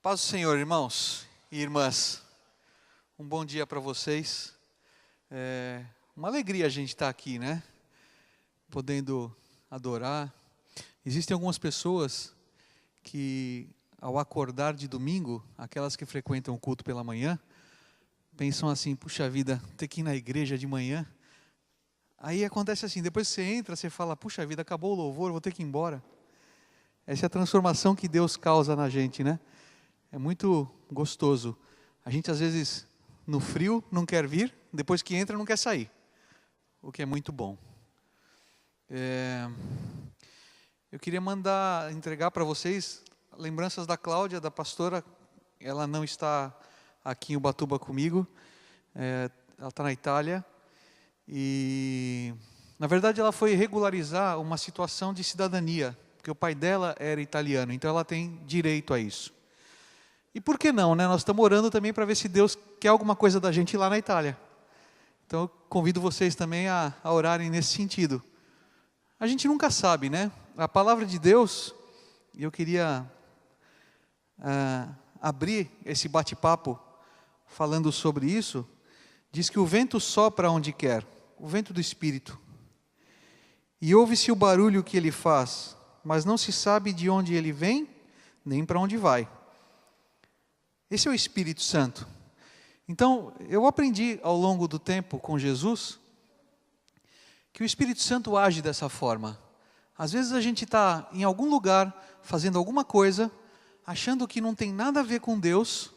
Paz do Senhor, irmãos e irmãs. Um bom dia para vocês. Uma alegria a gente estar aqui, né? Podendo adorar. Existem algumas pessoas que, ao acordar de domingo, aquelas que frequentam o culto pela manhã, pensam assim: puxa vida, ter que ir na igreja de manhã. Aí acontece assim, depois que você entra, você fala: puxa vida, acabou o louvor, vou ter que ir embora. Essa é a transformação que Deus causa na gente, né? É muito gostoso. A gente às vezes no frio não quer vir, depois que entra não quer sair, o que é muito bom. Eu queria entregar para vocês lembranças da Cláudia, da pastora. Ela não está aqui em Ubatuba comigo, ela está na Itália. E na verdade ela foi regularizar uma situação de cidadania, porque o pai dela era italiano, então ela tem direito a isso. E por que não, né? Nós estamos orando também para ver se Deus quer alguma coisa da gente lá na Itália. Então eu convido vocês também a orarem nesse sentido. A gente nunca sabe, né? A palavra de Deus, e eu queria abrir esse bate-papo falando sobre isso, diz que o vento sopra onde quer, o vento do Espírito. E ouve-se o barulho que ele faz, mas não se sabe de onde ele vem, nem para onde vai. Esse é o Espírito Santo. Então, eu aprendi ao longo do tempo com Jesus que o Espírito Santo age dessa forma. Às vezes a gente está em algum lugar, fazendo alguma coisa, achando que não tem nada a ver com Deus,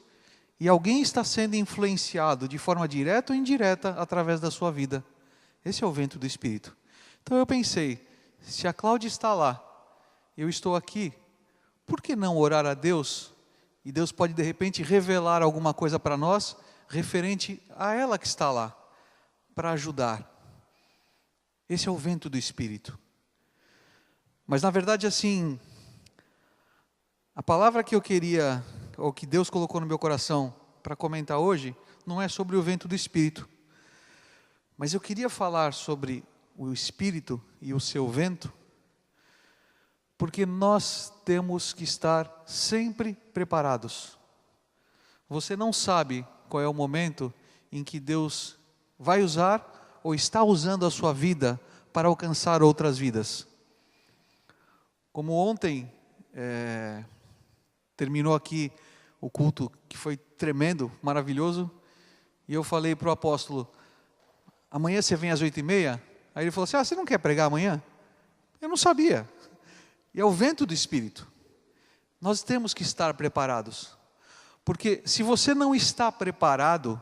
e alguém está sendo influenciado de forma direta ou indireta através da sua vida. Esse é o vento do Espírito. Então eu pensei, se a Cláudia está lá, eu estou aqui, por que não orar a Deus? E Deus pode de repente revelar alguma coisa para nós, referente a ela que está lá, para ajudar. Esse é o vento do Espírito. Mas na verdade assim, a palavra que eu queria, ou que Deus colocou no meu coração para comentar hoje, não é sobre o vento do Espírito. Mas eu queria falar sobre o Espírito e o seu vento, porque nós temos que estar sempre preparados. Você não sabe qual é o momento em que Deus vai usar ou está usando a sua vida para alcançar outras vidas. Como ontem terminou aqui o culto, que foi tremendo, maravilhoso, e eu falei para o apóstolo: amanhã você vem às 8h30? Aí ele falou assim: você não quer pregar amanhã? Eu não sabia. E é o vento do Espírito. Nós temos que estar preparados. Porque se você não está preparado,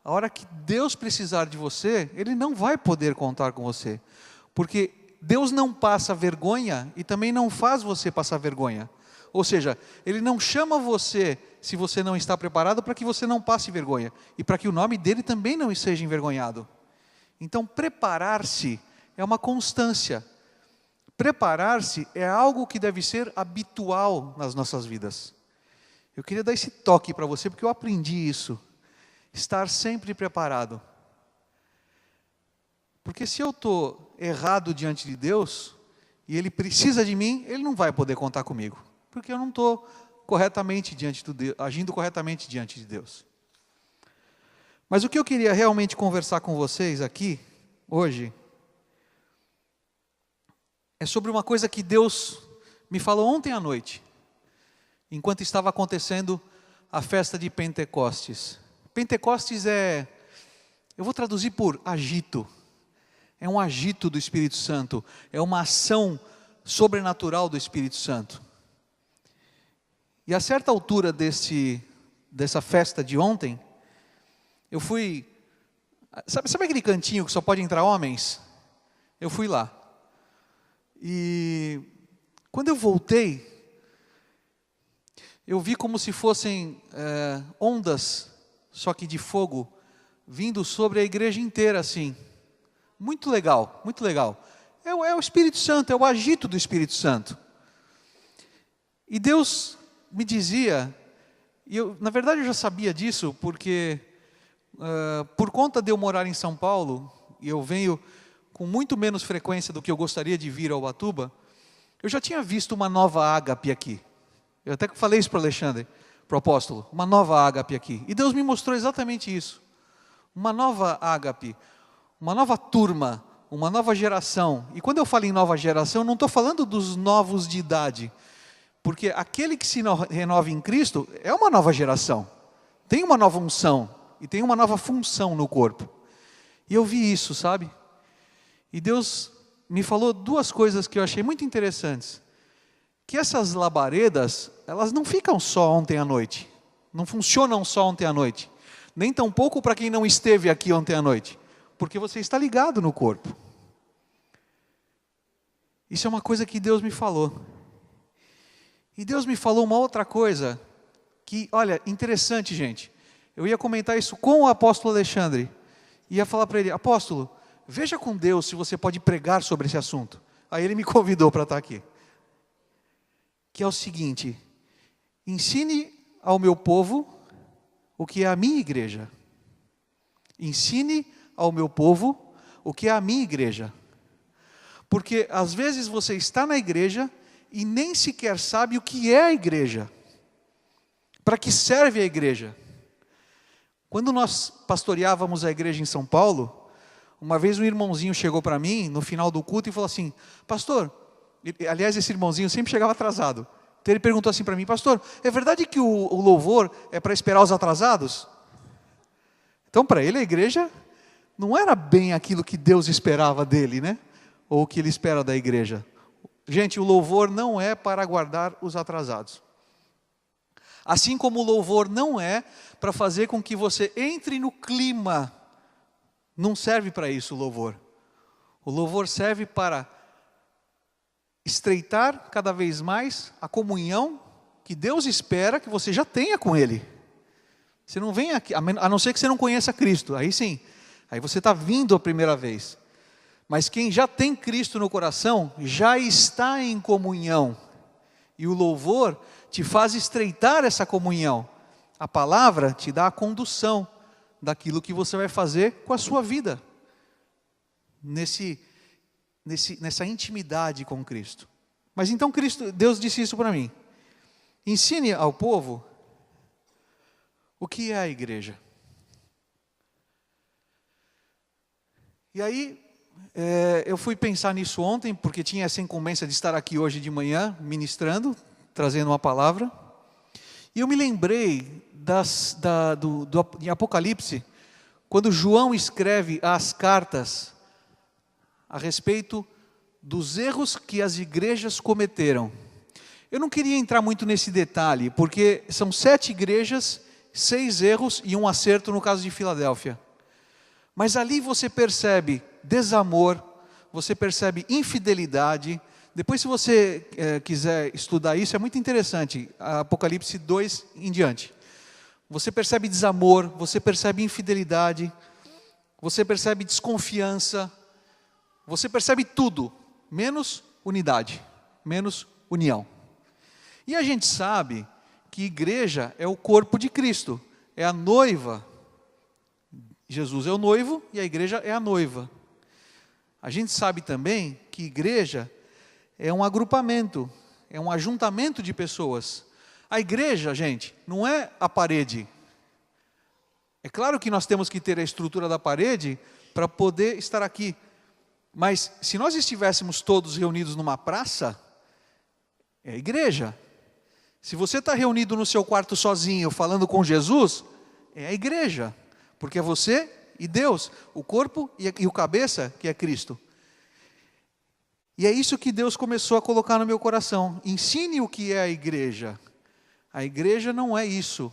a hora que Deus precisar de você, Ele não vai poder contar com você. Porque Deus não passa vergonha e também não faz você passar vergonha. Ou seja, Ele não chama você, se você não está preparado, para que você não passe vergonha. E para que o nome dEle também não seja envergonhado. Então, preparar-se é uma constância. Preparar-se é algo que deve ser habitual nas nossas vidas. Eu queria dar esse toque para você, porque eu aprendi isso. Estar sempre preparado. Porque se eu estou errado diante de Deus, e Ele precisa de mim, Ele não vai poder contar comigo. Porque eu não estou agindo corretamente diante de Deus. Mas o que eu queria realmente conversar com vocês aqui, hoje, é sobre uma coisa que Deus me falou ontem à noite, enquanto estava acontecendo a festa de Pentecostes. Pentecostes eu vou traduzir por agito. É um agito do Espírito Santo, é uma ação sobrenatural do Espírito Santo. E a certa altura dessa festa de ontem, eu fui... Sabe aquele cantinho que só pode entrar homens? Eu fui lá. E quando eu voltei, eu vi como se fossem ondas, só que de fogo, vindo sobre a igreja inteira assim. Muito legal, muito legal. É o Espírito Santo, é o agito do Espírito Santo. E Deus me dizia, e na verdade eu já sabia disso, porque por conta de eu morar em São Paulo, e eu venho com muito menos frequência do que eu gostaria de vir ao Ubatuba, eu já tinha visto uma nova ágape aqui. Eu até falei isso para o Alexandre. para o apóstolo, uma nova ágape aqui. E Deus me mostrou exatamente isso. Uma nova ágape, uma nova turma, uma nova geração. E quando eu falo em nova geração, eu não estou falando dos novos de idade. Porque aquele que se renova em Cristo é uma nova geração. Tem uma nova unção e tem uma nova função no corpo. E eu vi isso, sabe? E Deus me falou duas coisas que eu achei muito interessantes. Que essas labaredas, elas não ficam só ontem à noite. Não funcionam só ontem à noite. Nem tampouco para quem não esteve aqui ontem à noite. Porque você está ligado no corpo. Isso é uma coisa que Deus me falou. E Deus me falou uma outra coisa, que, olha, interessante, gente. Eu ia comentar isso com o apóstolo Alexandre. Ia falar para ele, apóstolo, veja com Deus se você pode pregar sobre esse assunto. Aí ele me convidou para estar aqui. Que é o seguinte, ensine ao meu povo o que é a minha igreja. Ensine ao meu povo o que é a minha igreja. Porque às vezes você está na igreja e nem sequer sabe o que é a igreja. Para que serve a igreja? Quando nós pastoreávamos a igreja em São Paulo, uma vez um irmãozinho chegou para mim, no final do culto, e falou assim, pastor, aliás, esse irmãozinho sempre chegava atrasado. Então ele perguntou assim para mim, pastor, é verdade que o louvor é para esperar os atrasados? Então para ele a igreja não era bem aquilo que Deus esperava dele, né? Ou o que ele espera da igreja. Gente, o louvor não é para aguardar os atrasados. Assim como o louvor não é para fazer com que você entre no clima. Não serve para isso o louvor. O louvor serve para estreitar cada vez mais a comunhão que Deus espera que você já tenha com Ele. Você não vem aqui, a não ser que você não conheça Cristo, aí sim. Aí você está vindo a primeira vez. Mas quem já tem Cristo no coração, já está em comunhão. E o louvor te faz estreitar essa comunhão. A palavra te dá a condução daquilo que você vai fazer com a sua vida. Nessa intimidade com Cristo. Mas então Deus disse isso para mim. Ensine ao povo o que é a igreja. E aí, eu fui pensar nisso ontem, porque tinha essa incumbência de estar aqui hoje de manhã, ministrando, trazendo uma palavra. E eu me lembrei em Apocalipse, quando João escreve as cartas a respeito dos erros que as igrejas cometeram. Eu não queria entrar muito nesse detalhe, porque são 7 igrejas, 6 erros e um acerto no caso de Filadélfia. Mas ali você percebe desamor, você percebe infidelidade. Depois, se você quiser estudar isso, é muito interessante, Apocalipse 2 em diante. Você percebe desamor, você percebe infidelidade, você percebe desconfiança, você percebe tudo, menos unidade, menos união. E a gente sabe que igreja é o corpo de Cristo, é a noiva. Jesus é o noivo e a igreja é a noiva. A gente sabe também que igreja é um agrupamento, é um ajuntamento de pessoas. A igreja, gente, não é a parede. É claro que nós temos que ter a estrutura da parede para poder estar aqui. Mas se nós estivéssemos todos reunidos numa praça, é a igreja. Se você está reunido no seu quarto sozinho, falando com Jesus, é a igreja. Porque é você e Deus, o corpo e o cabeça, que é Cristo. E é isso que Deus começou a colocar no meu coração. Ensine o que é a igreja. A igreja não é isso.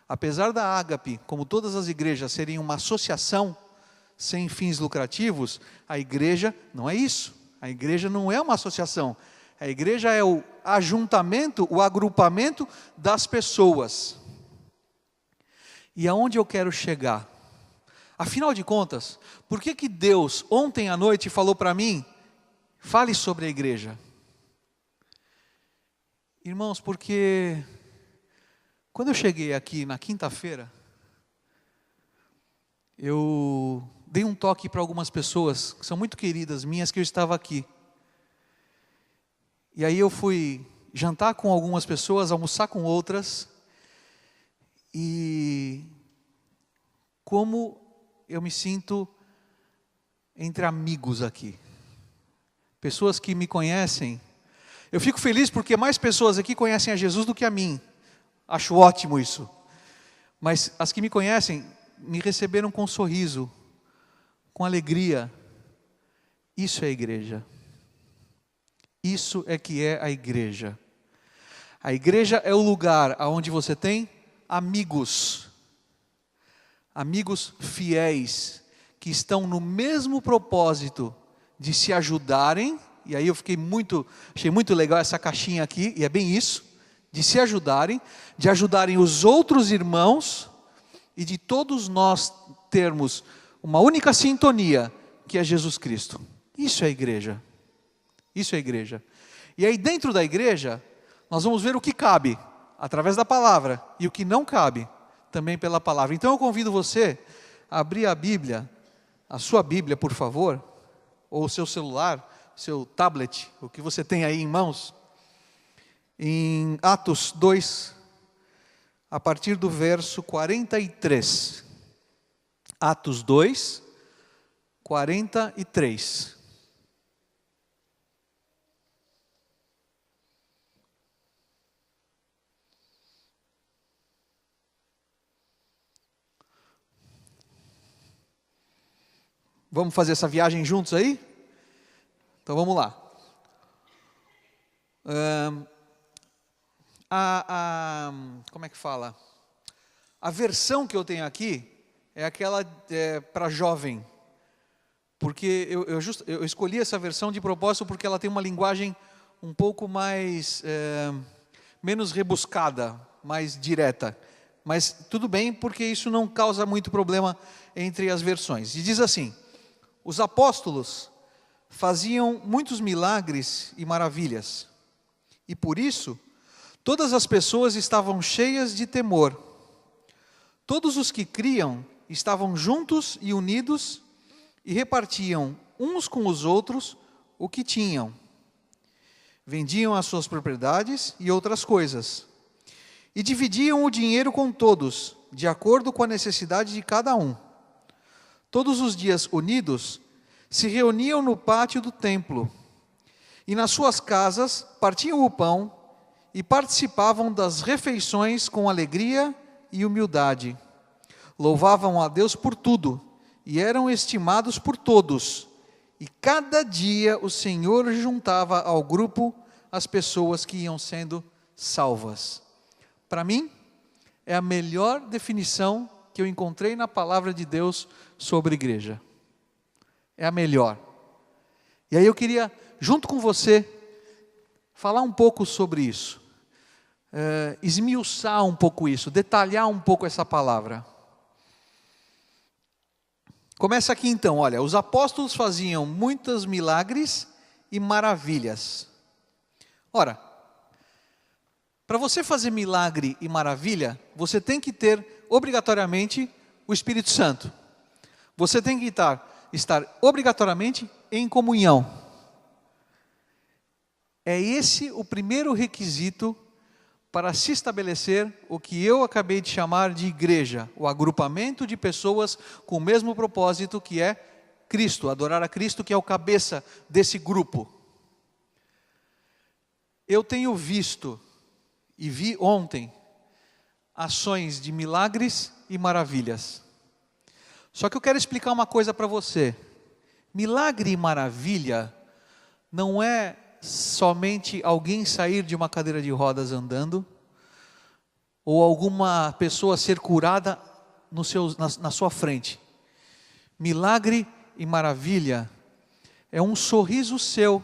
Apesar da Ágape, como todas as igrejas, serem uma associação sem fins lucrativos, a igreja não é isso. A igreja não é uma associação. A igreja é o ajuntamento, o agrupamento das pessoas. E aonde eu quero chegar? Afinal de contas, por que Deus ontem à noite falou para mim, fale sobre a igreja? Irmãos, porque quando eu cheguei aqui na quinta-feira, eu dei um toque para algumas pessoas, que são muito queridas minhas, que eu estava aqui. E aí eu fui jantar com algumas pessoas, almoçar com outras, E como eu me sinto entre amigos aqui. Pessoas que me conhecem. Eu fico feliz porque mais pessoas aqui conhecem a Jesus do que a mim. Acho ótimo isso. Mas as que me conhecem me receberam com um sorriso, com alegria. Isso é igreja. Isso é que é a igreja. A igreja é o lugar onde você tem amigos. Amigos fiéis, que estão no mesmo propósito de se ajudarem. E aí achei muito legal essa caixinha aqui, e é bem isso, de se ajudarem, de ajudarem os outros irmãos, e de todos nós termos uma única sintonia, que é Jesus Cristo. Isso é igreja. Isso é igreja. E aí dentro da igreja, nós vamos ver o que cabe, através da palavra, e o que não cabe, também pela palavra. Então eu convido você a abrir a Bíblia, a sua Bíblia, por favor, ou o seu celular, seu tablet, o que você tem aí em mãos, em Atos 2, a partir do verso 43. Atos 2, 43. Vamos fazer essa viagem juntos aí? Então vamos lá. Como é que fala? A versão que eu tenho aqui é aquela para jovem. Porque eu escolhi essa versão de propósito porque ela tem uma linguagem um pouco mais, menos rebuscada, mais direta. Mas tudo bem, porque isso não causa muito problema entre as versões. E diz assim: os apóstolos faziam muitos milagres e maravilhas, e por isso todas as pessoas estavam cheias de temor. Todos os que criam estavam juntos e unidos e repartiam uns com os outros o que tinham. Vendiam as suas propriedades e outras coisas, e dividiam o dinheiro com todos, de acordo com a necessidade de cada um. Todos os dias unidos, se reuniam no pátio do templo, e nas suas casas partiam o pão e participavam das refeições com alegria e humildade. Louvavam a Deus por tudo, e eram estimados por todos. E cada dia o Senhor juntava ao grupo as pessoas que iam sendo salvas. Para mim, é a melhor definição que eu encontrei na palavra de Deus sobre igreja. É a melhor. E aí eu queria, junto com você, falar um pouco sobre isso. Esmiuçar um pouco isso, detalhar um pouco essa palavra. Começa aqui então, olha, os apóstolos faziam muitos milagres e maravilhas. Ora, para você fazer milagre e maravilha, você tem que ter obrigatoriamente o Espírito Santo. Você tem que estar obrigatoriamente em comunhão. É esse o primeiro requisito para se estabelecer o que eu acabei de chamar de igreja, o agrupamento de pessoas com o mesmo propósito que é Cristo, adorar a Cristo, que é o cabeça desse grupo. Eu tenho visto e vi ontem ações de milagres e maravilhas. Só que eu quero explicar uma coisa para você. Milagre e maravilha não é somente alguém sair de uma cadeira de rodas andando, ou alguma pessoa ser curada na sua frente. Milagre e maravilha é um sorriso seu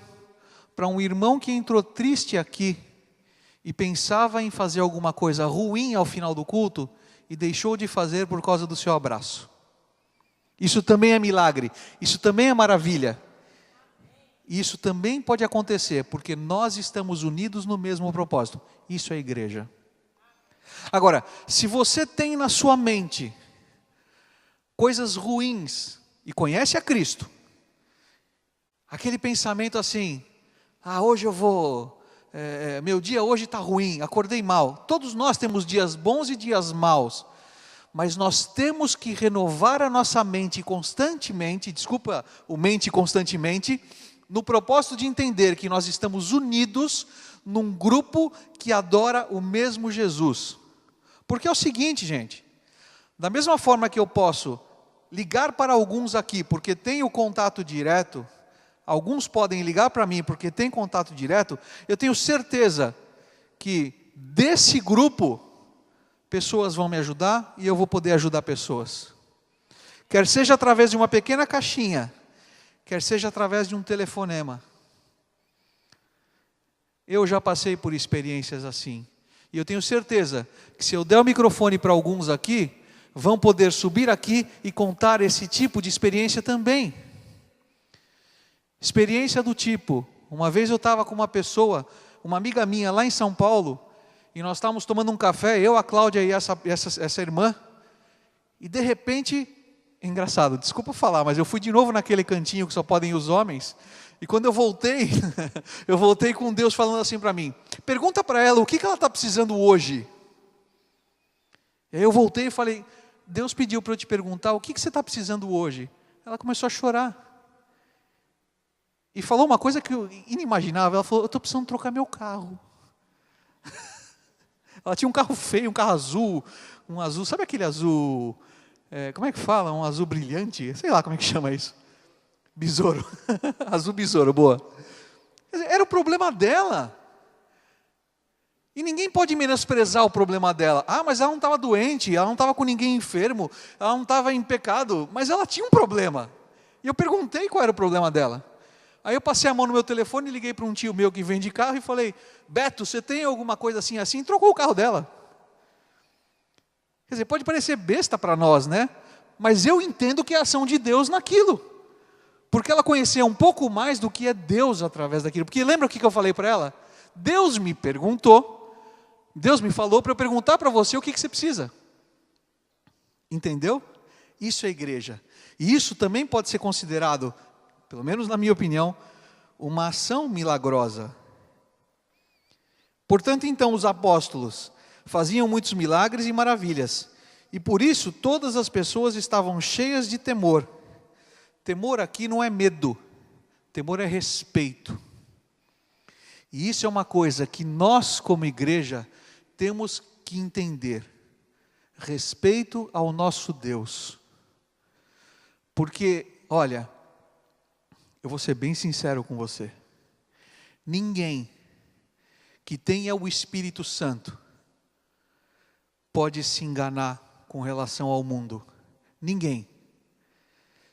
para um irmão que entrou triste aqui e pensava em fazer alguma coisa ruim ao final do culto e deixou de fazer por causa do seu abraço. Isso também é milagre, isso também é maravilha. Isso também pode acontecer, porque nós estamos unidos no mesmo propósito. Isso é igreja. Agora, se você tem na sua mente coisas ruins e conhece a Cristo, aquele pensamento assim: hoje eu vou meu dia hoje está ruim, acordei mal. Todos nós temos dias bons e dias maus. Mas nós temos que renovar a nossa mente constantemente, no propósito de entender que nós estamos unidos num grupo que adora o mesmo Jesus. Porque é o seguinte, gente, da mesma forma que eu posso ligar para alguns aqui, porque tenho contato direto, alguns podem ligar para mim porque tem contato direto, eu tenho certeza que desse grupo, pessoas vão me ajudar e eu vou poder ajudar pessoas. Quer seja através de uma pequena caixinha, quer seja através de um telefonema. Eu já passei por experiências assim. E eu tenho certeza que se eu der o microfone para alguns aqui, vão poder subir aqui e contar esse tipo de experiência também. Experiência do tipo, uma vez eu estava com uma pessoa, uma amiga minha lá em São Paulo, e nós estávamos tomando um café, eu, a Cláudia e essa irmã, e de repente, engraçado, desculpa falar, mas eu fui de novo naquele cantinho que só podem ir os homens, e quando eu voltei, eu voltei com Deus falando assim para mim, pergunta para ela o que ela está precisando hoje. E aí eu voltei e falei, Deus pediu para eu te perguntar, o que você está precisando hoje? Ela começou a chorar. E falou uma coisa que eu inimaginável, ela falou, eu estou precisando trocar meu carro. Ela tinha um carro feio, um carro azul, sabe aquele azul, como é que fala? Um azul brilhante? Sei lá como é que chama isso. Besouro. Azul besouro, boa. Era o problema dela. E ninguém pode menosprezar o problema dela. Ah, mas ela não estava doente, ela não estava com ninguém enfermo, ela não estava em pecado, mas ela tinha um problema. E eu perguntei qual era o problema dela. Aí eu passei a mão no meu telefone e liguei para um tio meu que vende carro e falei, Beto, você tem alguma coisa assim assim? Trocou o carro dela. Quer dizer, pode parecer besta para nós, né? Mas eu entendo que é a ação de Deus naquilo. Porque ela conhecia um pouco mais do que é Deus através daquilo. Porque lembra o que eu falei para ela? Deus me perguntou, Deus me falou para eu perguntar para você o que você precisa. Entendeu? Isso é igreja. E isso também pode ser considerado, pelo menos na minha opinião, uma ação milagrosa. Portanto, então, os apóstolos faziam muitos milagres e maravilhas, e por isso todas as pessoas estavam cheias de temor. Temor aqui não é medo, temor é respeito. E isso é uma coisa que nós, como igreja, temos que entender. Respeito ao nosso Deus. Porque, olha, eu vou ser bem sincero com você. Ninguém que tenha o Espírito Santo pode se enganar com relação ao mundo. Ninguém.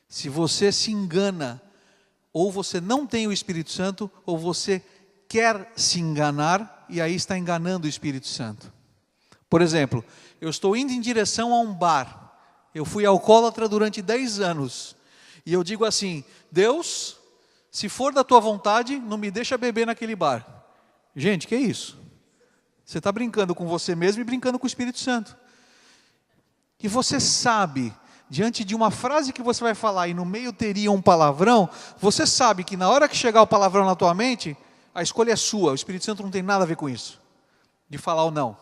Se você se engana, ou você não tem o Espírito Santo, ou você quer se enganar, e aí está enganando o Espírito Santo. Por exemplo, eu estou indo em direção a um bar. Eu fui alcoólatra durante 10 anos. E eu digo assim, Deus, se for da tua vontade, não me deixa beber naquele bar. Gente, que é isso? Você está brincando com você mesmo e brincando com o Espírito Santo. E você sabe, diante de uma frase que você vai falar e no meio teria um palavrão, você sabe que na hora que chegar o palavrão na tua mente, a escolha é sua, o Espírito Santo não tem nada a ver com isso, de falar ou não.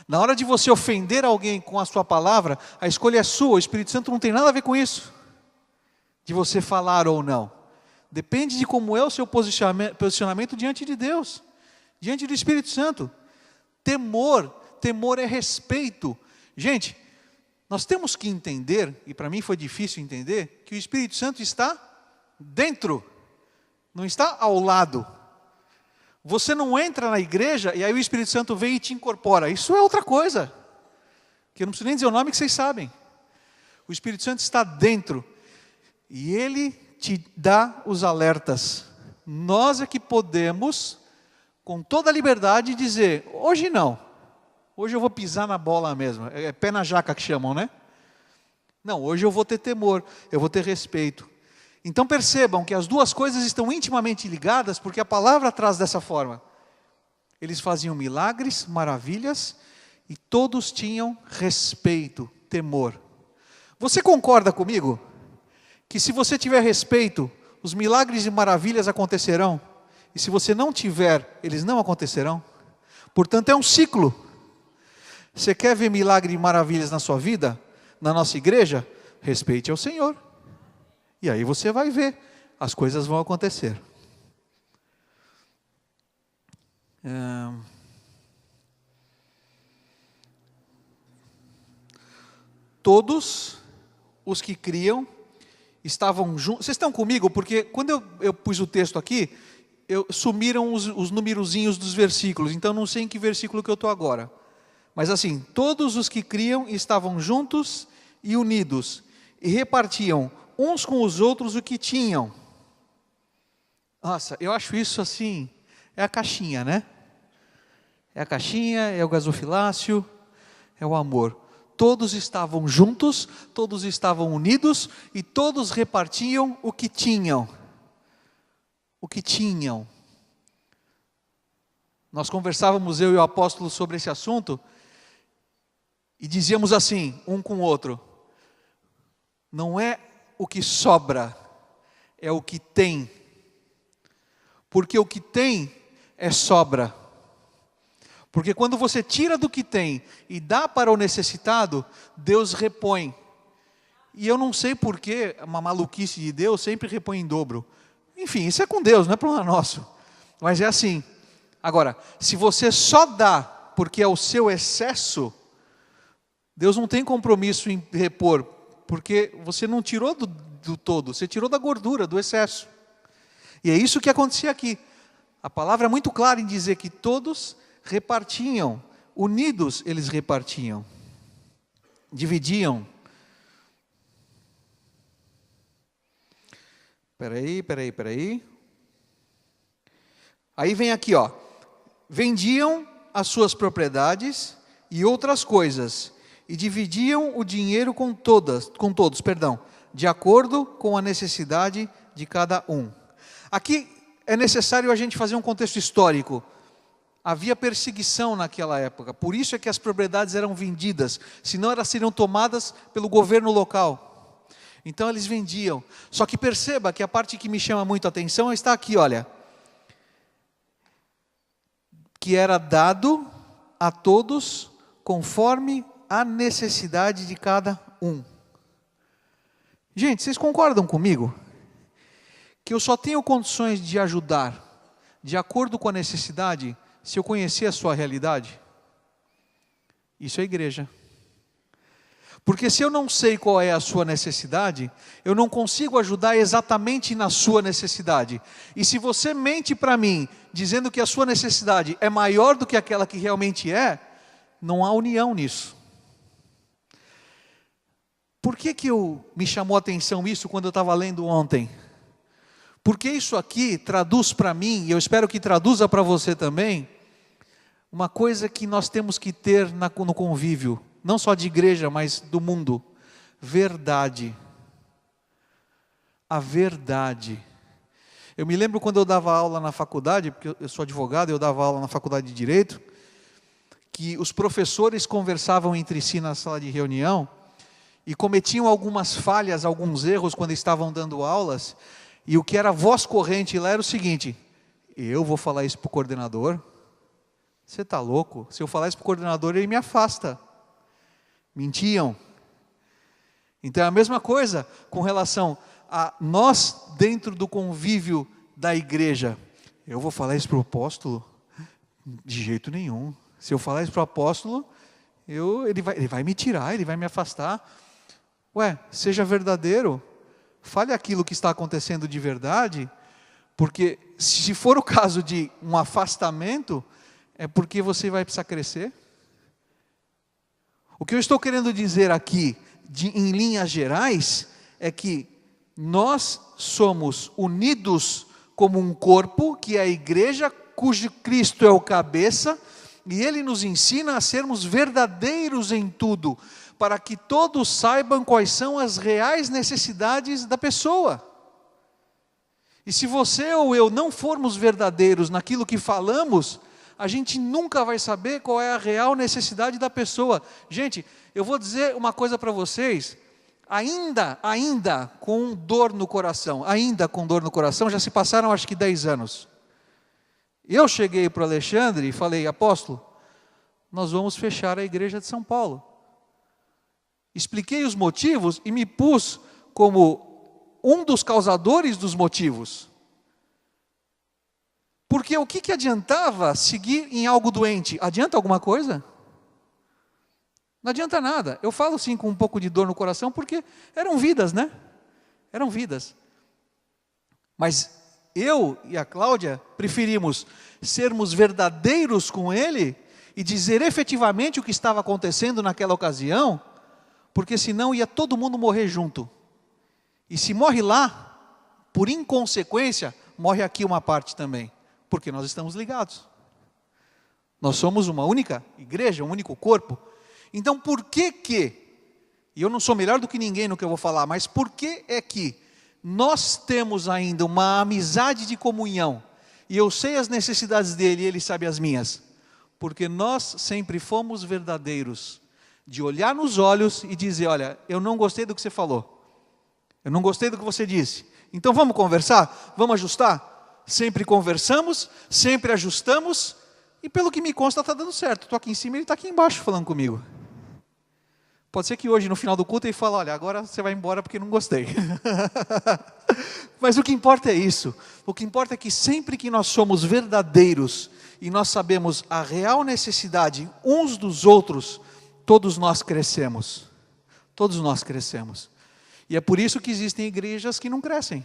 Na hora de você ofender alguém com a sua palavra, a escolha é sua, o Espírito Santo não tem nada a ver com isso, de você falar ou não. Depende de como é o seu posicionamento diante de Deus, diante do Espírito Santo. Temor é respeito. Gente, nós temos que entender, e para mim foi difícil entender, que o Espírito Santo está dentro, não está ao lado. Você não entra na igreja e aí o Espírito Santo vem e te incorpora. Isso é outra coisa, que eu não preciso nem dizer o nome que vocês sabem. O Espírito Santo está dentro e Ele te dá os alertas. Nós é que podemos, com toda a liberdade, dizer, hoje não. Hoje eu vou pisar na bola mesmo. É pé na jaca que chamam, né? Não, hoje eu vou ter temor, eu vou ter respeito. Então percebam que as duas coisas estão intimamente ligadas, porque a palavra traz dessa forma. Eles faziam milagres, maravilhas, e todos tinham respeito, temor. Você concorda comigo? Que se você tiver respeito, os milagres e maravilhas acontecerão? e se você não tiver, eles não acontecerão. Portanto, é um ciclo. Você quer ver milagre e maravilhas na sua vida, na nossa igreja? Respeite ao Senhor. E aí você vai ver, as coisas vão acontecer. Todos os que criam estavam juntos. Vocês estão comigo? Porque quando eu pus o texto aqui, sumiram os numerozinhos dos versículos. Então não sei em que versículo que eu estou agora. Mas assim, todos os que criam estavam juntos e unidos, e repartiam uns com os outros o que tinham. Nossa, eu acho isso assim, é a caixinha, né? É a caixinha, é o gasofilácio, é o amor. Todos estavam juntos, todos estavam unidos, e todos repartiam o que tinham. O que tinham. Nós conversávamos, eu e o apóstolo, sobre esse assunto, e dizíamos assim, um com o outro: não é o que sobra, é o que tem. Porque o que tem é sobra. Porque quando você tira do que tem e dá para o necessitado, Deus repõe. E eu não sei porquê, uma maluquice de Deus sempre repõe em dobro. Enfim, isso é com Deus, não é problema nosso. Mas é assim. Agora, se você só dá porque é o seu excesso, Deus não tem compromisso em repor, porque você não tirou do todo, você tirou da gordura, do excesso. E é isso que acontecia aqui. A palavra é muito clara em dizer que todos repartiam, unidos eles repartiam, dividiam. Peraí. Aí vem aqui, ó. Vendiam as suas propriedades e outras coisas, e dividiam o dinheiro com todos, de acordo com a necessidade de cada um. Aqui é necessário a gente fazer um contexto histórico. Havia perseguição naquela época, por isso é que as propriedades eram vendidas, senão elas seriam tomadas pelo governo local. Então eles vendiam. Só que perceba que a parte que me chama muito a atenção está aqui, olha. Que era dado a todos conforme a necessidade de cada um. Gente, vocês concordam comigo? Que eu só tenho condições de ajudar de acordo com a necessidade se eu conhecer a sua realidade? Isso é igreja. Porque se eu não sei qual é a sua necessidade, eu não consigo ajudar exatamente na sua necessidade. E se você mente para mim, dizendo que a sua necessidade é maior do que aquela que realmente é, não há união nisso. Por que me chamou a atenção isso quando eu estava lendo ontem? Porque isso aqui traduz para mim, e eu espero que traduza para você também, uma coisa que nós temos que ter no convívio, não só de igreja, mas do mundo: verdade. A verdade. Eu me lembro quando eu dava aula na faculdade, porque eu sou advogado, eu dava aula na faculdade de Direito, que os professores conversavam entre si na sala de reunião, e cometiam algumas falhas, alguns erros quando estavam dando aulas, e o que era voz corrente lá era o seguinte: eu vou falar isso para o coordenador? Você está louco? Se eu falar isso para o coordenador, ele me afasta. Mentiam. Então é a mesma coisa com relação a nós dentro do convívio da igreja. Eu vou falar isso para o apóstolo? De jeito nenhum. Se eu falar isso para o apóstolo, ele vai me tirar, ele vai me afastar. Ué, seja verdadeiro. Fale aquilo que está acontecendo de verdade, porque se for o caso de um afastamento, é porque você vai precisar crescer. O que eu estou querendo dizer aqui, em linhas gerais, é que nós somos unidos como um corpo, que é a igreja, cujo Cristo é o cabeça, e Ele nos ensina a sermos verdadeiros em tudo, para que todos saibam quais são as reais necessidades da pessoa. E se você ou eu não formos verdadeiros naquilo que falamos, a gente nunca vai saber qual é a real necessidade da pessoa. Gente, eu vou dizer uma coisa para vocês, ainda com dor no coração, já se passaram acho que 10 anos. Eu cheguei para o Alexandre e falei: apóstolo, nós vamos fechar a igreja de São Paulo. Expliquei os motivos e me pus como um dos causadores dos motivos. Porque o que adiantava seguir em algo doente? Adianta alguma coisa? Não adianta nada. Eu falo sim com um pouco de dor no coração, porque eram vidas, né? Eram vidas. Mas eu e a Cláudia preferimos sermos verdadeiros com ele e dizer efetivamente o que estava acontecendo naquela ocasião, porque senão ia todo mundo morrer junto. E se morre lá, por inconsequência, morre aqui uma parte também, porque nós estamos ligados. Nós somos uma única igreja, um único corpo. Então por que, e eu não sou melhor do que ninguém no que eu vou falar, mas por que é que nós temos ainda uma amizade de comunhão, e eu sei as necessidades dele e ele sabe as minhas? Porque nós sempre fomos verdadeiros, de olhar nos olhos e dizer: olha, eu não gostei do que você falou, eu não gostei do que você disse, então vamos conversar, vamos ajustar? Sempre conversamos, sempre ajustamos, e pelo que me consta está dando certo. Estou aqui em cima e ele está aqui embaixo falando comigo. Pode ser que hoje, no final do culto, ele fale: olha, agora você vai embora porque não gostei. Mas o que importa é isso. O que importa é que sempre que nós somos verdadeiros e nós sabemos a real necessidade uns dos outros, todos nós crescemos. Todos nós crescemos. E é por isso que existem igrejas que não crescem.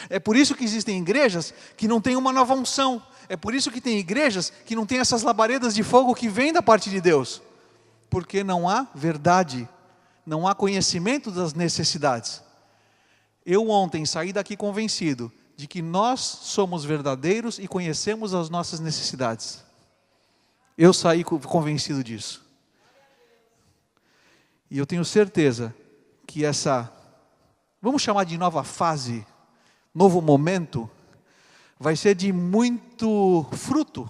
É por isso que existem igrejas que não têm uma nova unção. É por isso que tem igrejas que não têm essas labaredas de fogo que vêm da parte de Deus. Porque não há verdade, não há conhecimento das necessidades. Eu ontem saí daqui convencido de que nós somos verdadeiros e conhecemos as nossas necessidades. Eu saí convencido disso. E eu tenho certeza que essa, vamos chamar de nova fase, novo momento, vai ser de muito fruto.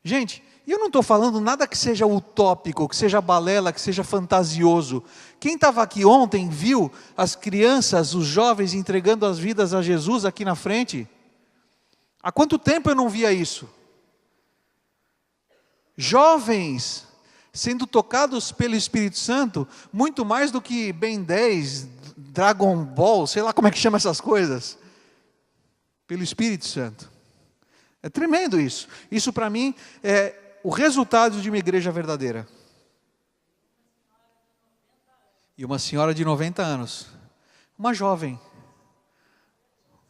Gente, e eu não estou falando nada que seja utópico, que seja balela, que seja fantasioso. Quem estava aqui ontem viu as crianças, os jovens entregando as vidas a Jesus aqui na frente? Há quanto tempo eu não via isso? Jovens sendo tocados pelo Espírito Santo, muito mais do que Ben 10, Dragon Ball, sei lá como é que chama essas coisas. Pelo Espírito Santo. É tremendo isso. Isso para mim é o resultado de uma igreja verdadeira. E uma senhora de 90 anos. Uma jovem.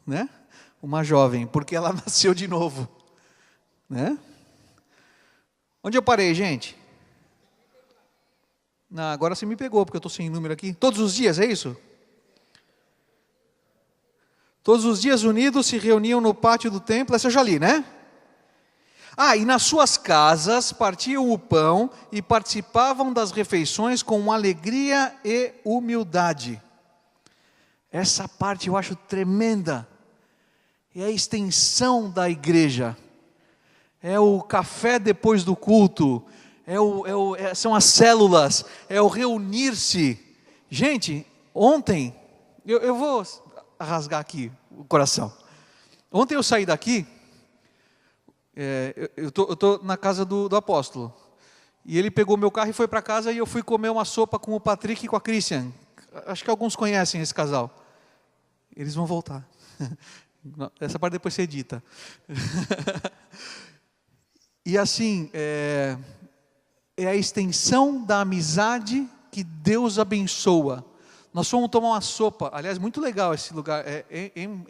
Né? Uma jovem, porque ela nasceu de novo. Né? Onde eu parei, gente? Não, agora você me pegou, porque eu estou sem número aqui. Todos os dias, é isso? Todos os dias unidos se reuniam no pátio do templo. Essa eu já li, né? E nas suas casas partiam o pão e participavam das refeições com alegria e humildade. Essa parte eu acho tremenda. É a extensão da igreja. É o café depois do culto. São as células. É o reunir-se. Gente, ontem, eu vou rasgar aqui o coração. Ontem eu saí daqui. Eu estou na casa do apóstolo, e ele pegou meu carro e foi para casa, e eu fui comer uma sopa com o Patrick e com a Christian. Acho que alguns conhecem esse casal. Eles vão voltar. Essa parte depois você edita. E assim, é a extensão da amizade que Deus abençoa. Nós fomos tomar uma sopa, aliás, muito legal esse lugar, em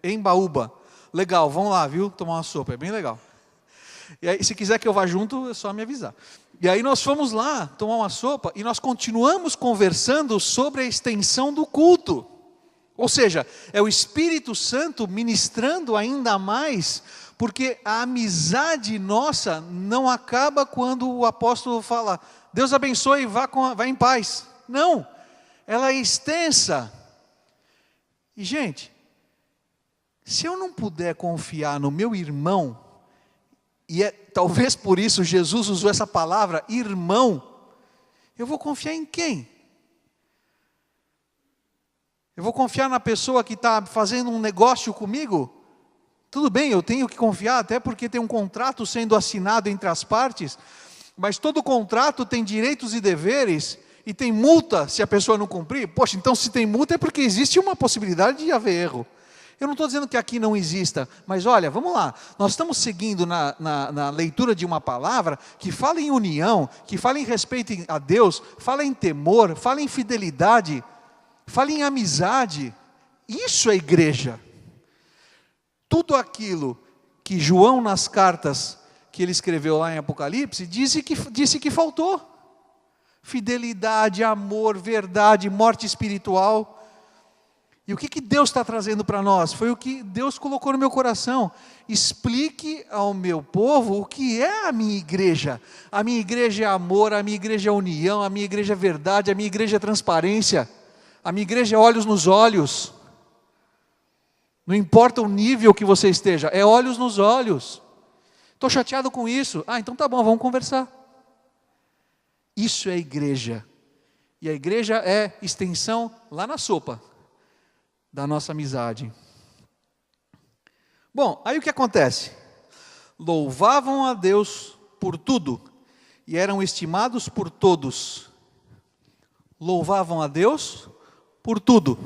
Embaúba. Legal, vamos lá, viu? Tomar uma sopa, é bem legal. E aí, se quiser que eu vá junto, é só me avisar. E aí nós fomos lá tomar uma sopa e nós continuamos conversando sobre a extensão do culto. Ou seja, é o Espírito Santo ministrando ainda mais, porque a amizade nossa não acaba quando o apóstolo fala: Deus abençoe e vá em paz. Não, ela é extensa. E gente, se eu não puder confiar no meu irmão, e talvez por isso Jesus usou essa palavra, irmão, eu vou confiar em quem? Eu vou confiar na pessoa que está fazendo um negócio comigo? Tudo bem, eu tenho que confiar, até porque tem um contrato sendo assinado entre as partes, mas todo contrato tem direitos e deveres, e tem multa se a pessoa não cumprir. Poxa, então se tem multa é porque existe uma possibilidade de haver erro. Eu não estou dizendo que aqui não exista, mas olha, vamos lá, nós estamos seguindo na leitura de uma palavra que fala em união, que fala em respeito a Deus, fala em temor, fala em fidelidade, fala em amizade. Isso é igreja. Tudo aquilo que João, nas cartas que ele escreveu lá em Apocalipse, disse que faltou. Fidelidade, amor, verdade, morte espiritual. E o que Deus está trazendo para nós? Foi o que Deus colocou no meu coração. Explique ao meu povo o que é a minha igreja. A minha igreja é amor, a minha igreja é união, a minha igreja é verdade, a minha igreja é transparência. A minha igreja é olhos nos olhos. Não importa o nível que você esteja, é olhos nos olhos. Estou chateado com isso. Então tá bom, vamos conversar. Isso é igreja. E a igreja é extensão lá na sopa da nossa amizade. Bom, aí o que acontece? Louvavam a Deus por tudo e eram estimados por todos. Louvavam a Deus por tudo.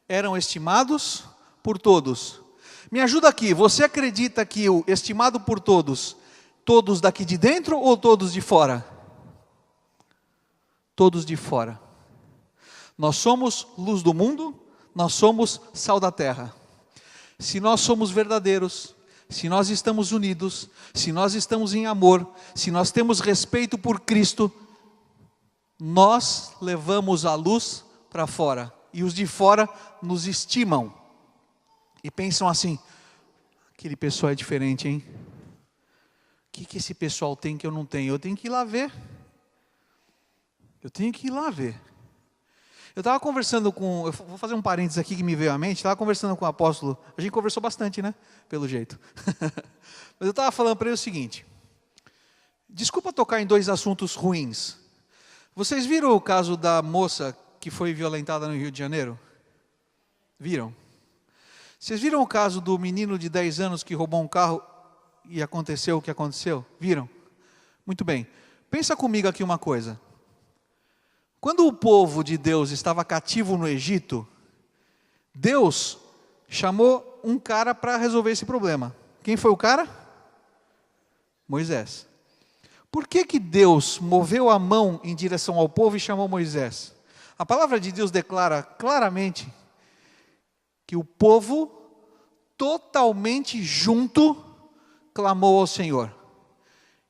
Eram estimados por todos. Me ajuda aqui, você acredita que o estimado por todos, todos daqui de dentro ou todos de fora? Todos de fora. Nós somos luz do mundo, nós somos sal da terra. Se nós somos verdadeiros, se nós estamos unidos, se nós estamos em amor, se nós temos respeito por Cristo, nós levamos a luz para fora. E os de fora nos estimam. E pensam assim, aquele pessoal é diferente, hein? O que esse pessoal tem que eu não tenho? Eu tenho que ir lá ver. Eu estava conversando eu vou fazer um parênteses aqui que me veio à mente, estava conversando com o apóstolo, a gente conversou bastante, né? Pelo jeito. Mas eu estava falando para ele o seguinte, desculpa tocar em dois assuntos ruins. Vocês viram o caso da moça que foi violentada no Rio de Janeiro? Viram? Vocês viram o caso do menino de 10 anos que roubou um carro e aconteceu o que aconteceu? Viram? Muito bem. Pensa comigo aqui uma coisa. Quando o povo de Deus estava cativo no Egito, Deus chamou um cara para resolver esse problema. Quem foi o cara? Moisés. Por que Deus moveu a mão em direção ao povo e chamou Moisés? A palavra de Deus declara claramente que o povo, totalmente junto, clamou ao Senhor.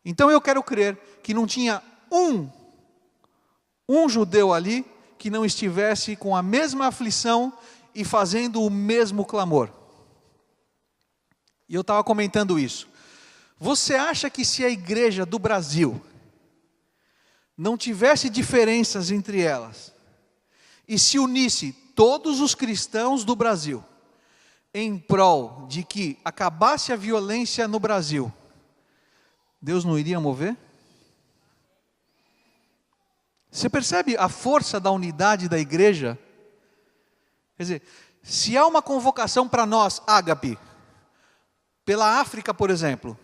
Então eu quero crer que não tinha um judeu ali que não estivesse com a mesma aflição e fazendo o mesmo clamor. E eu estava comentando isso. Você acha que se a igreja do Brasil não tivesse diferenças entre elas e se unisse todos os cristãos do Brasil em prol de que acabasse a violência no Brasil, Deus não iria mover? Você percebe a força da unidade da igreja? Quer dizer, se há uma convocação para nós, ágape, pela África, por exemplo,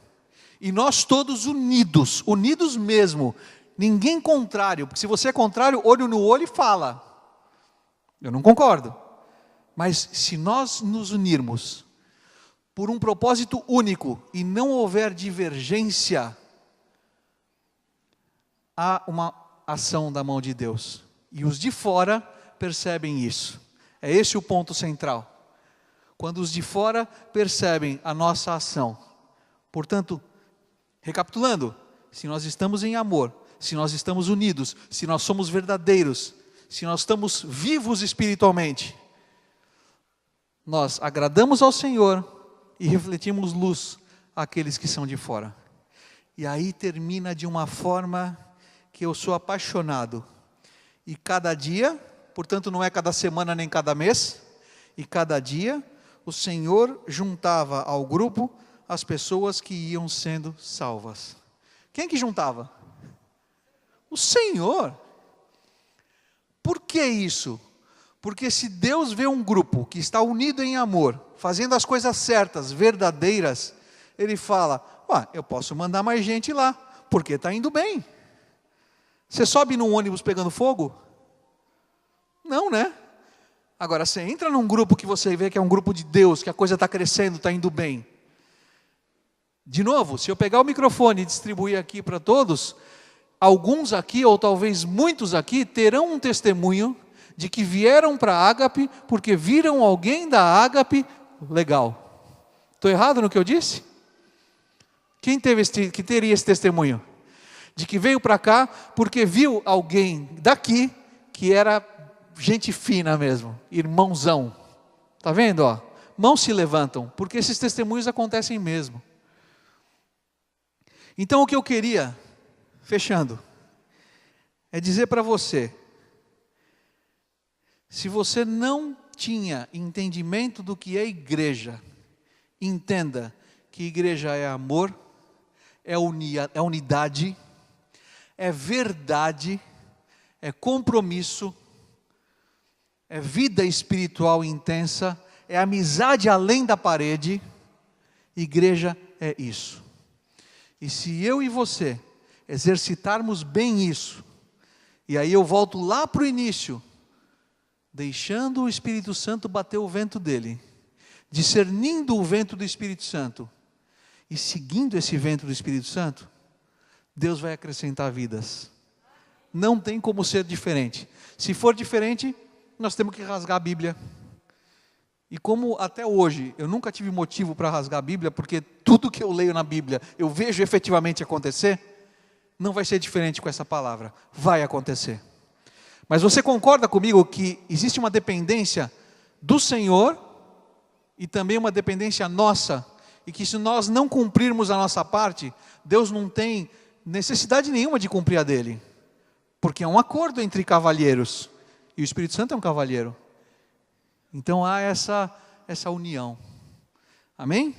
e nós todos unidos mesmo, ninguém contrário, porque se você é contrário, olho no olho e fala. Eu não concordo. Mas se nós nos unirmos por um propósito único e não houver divergência, há uma ação da mão de Deus. E os de fora percebem isso. É esse o ponto central. Quando os de fora percebem a nossa ação. Portanto, recapitulando, se nós estamos em amor, se nós estamos unidos, se nós somos verdadeiros, se nós estamos vivos espiritualmente, nós agradamos ao Senhor e refletimos luz àqueles que são de fora. E aí termina de uma forma que eu sou apaixonado. E cada dia, portanto não é cada semana nem cada mês, e cada dia o Senhor juntava ao grupo as pessoas que iam sendo salvas. Quem que juntava? O Senhor. Por que isso? Porque se Deus vê um grupo que está unido em amor, fazendo as coisas certas, verdadeiras, ele fala, eu posso mandar mais gente lá, porque está indo bem. Você sobe num ônibus pegando fogo? Não, né? Agora, você entra num grupo que você vê que é um grupo de Deus, que a coisa está crescendo, está indo bem. De novo, se eu pegar o microfone e distribuir aqui para todos, alguns aqui, ou talvez muitos aqui, terão um testemunho de que vieram para a Ágape porque viram alguém da Ágape legal. Estou errado no que eu disse? Quem teria esse testemunho? De que veio para cá porque viu alguém daqui que era gente fina mesmo, irmãozão. Está vendo? Mãos se levantam, porque esses testemunhos acontecem mesmo. Então o que eu queria, fechando, é dizer para você, se você não tinha entendimento do que é igreja, entenda que igreja é amor, é unidade, é verdade, é compromisso, é vida espiritual intensa, é amizade além da parede. Igreja é isso. E se eu e você exercitarmos bem isso, e aí eu volto lá para o início, deixando o Espírito Santo bater o vento dele, discernindo o vento do Espírito Santo, e seguindo esse vento do Espírito Santo, Deus vai acrescentar vidas. Não tem como ser diferente. Se for diferente, nós temos que rasgar a Bíblia. E como até hoje eu nunca tive motivo para rasgar a Bíblia, porque tudo que eu leio na Bíblia eu vejo efetivamente acontecer, não vai ser diferente com essa palavra. Vai acontecer. Mas você concorda comigo que existe uma dependência do Senhor e também uma dependência nossa, e que se nós não cumprirmos a nossa parte, Deus não tem necessidade nenhuma de cumprir a dele, porque é um acordo entre cavalheiros, e o Espírito Santo é um cavalheiro. Então há essa união. Amém?